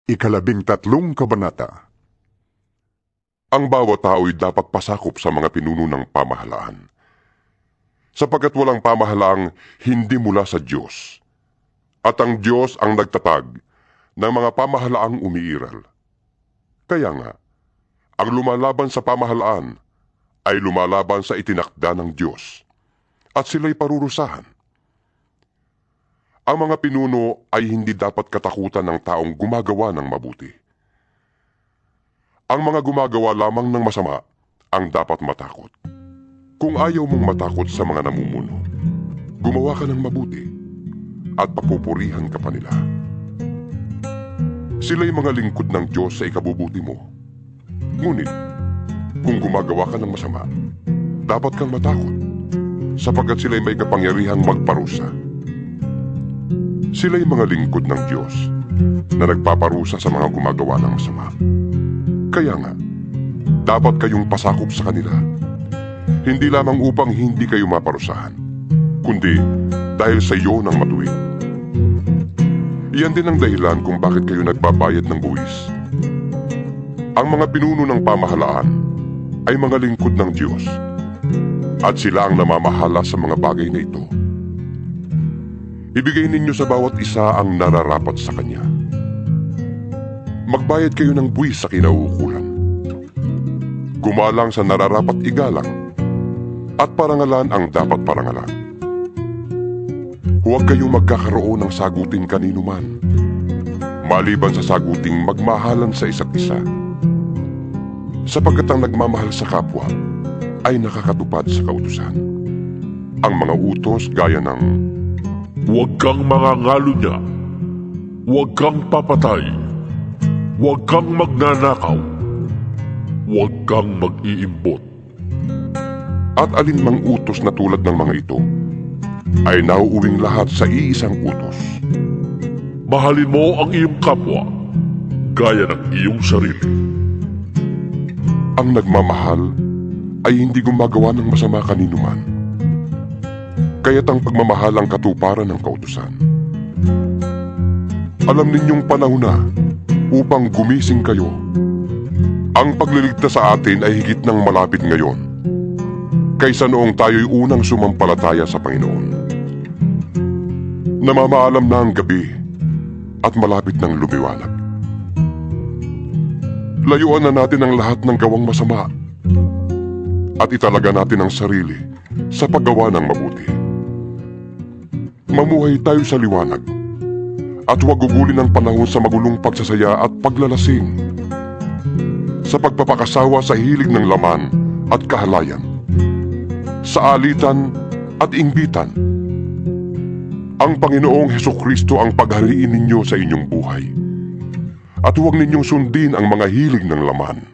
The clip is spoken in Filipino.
Ikalabing-tatlong Kabanata. Ang bawat tao'y dapat pasakop sa mga pinuno ng pamahalaan, sapagkat walang pamahalaang hindi mula sa Diyos, at ang Diyos ang nagtatag ng mga pamahalaang umiiral. Kaya nga, ang lumalaban sa pamahalaan ay lumalaban sa itinakda ng Diyos, at sila'y parurusahan. Ang mga pinuno ay hindi dapat katakutan ng taong gumagawa ng mabuti. Ang mga gumagawa lamang ng masama ang dapat matakot. Kung ayaw mong matakot sa mga namumuno, gumawa ka ng mabuti at papupurihan ka pa nila. Sila'y mga lingkod ng Diyos sa ikabubuti mo. Ngunit, kung gumagawa ka ng masama, dapat kang matakot, sapagkat sila'y may kapangyarihang magparusa. Sila'y mga lingkod ng Diyos na nagpaparusa sa mga gumagawa ng masama. Kaya nga, dapat kayong pasakop sa kanila. Hindi lamang upang hindi kayo maparusahan, kundi dahil sa iyo ng matuwid. Iyan din ang dahilan kung bakit kayo nagbabayad ng buwis. Ang mga pinuno ng pamahalaan ay mga lingkod ng Diyos, at sila ang namamahala sa mga bagay na ito. Ibigay ninyo sa bawat isa ang nararapat sa kanya. Magbayad kayo ng buwis sa kinauukulan. Gumalang sa nararapat igalang, at parangalan ang dapat parangalan. Huwag kayong magkakaroon ng saguting kanino man, maliban sa saguting magmahalan sa isa't isa. Sapagkat ang nagmamahal sa kapwa ay nakakatupad sa kautusan. Ang mga utos gaya ng huwag kang mangangalo niya, huwag kang papatay, huwag kang magnanakaw, huwag kang mag-iimbot. at alinmang utos na tulad ng mga ito ay nauuwing lahat sa iisang utos. Mahalin mo ang iyong kapwa, gaya ng iyong sarili. Ang nagmamahal ay hindi gumagawa ng masama kanino man. Kaya't ang pagmamahal ang katuparan ng kautusan. Alam ninyong panahon na upang gumising kayo. Ang pagliligtas sa atin ay higit ng malapit ngayon, kaysa noong tayo'y unang sumampalataya sa Panginoon. Namamaalam na ang gabi at malapit ng lumiwanag. Layuan na natin ang lahat ng gawang masama at italaga natin ang sarili sa paggawa ng mabuti. Mamuhay tayo sa liwanag at huwag gugulin ang panahon sa magulong pagsasaya at paglalasing, sa pagpapakasawa sa hilig ng laman at kahalayan, sa alitan at inggitan. Ang Panginoong Hesukristo ang paghariin ninyo sa inyong buhay, at huwag ninyong sundin ang mga hilig ng laman.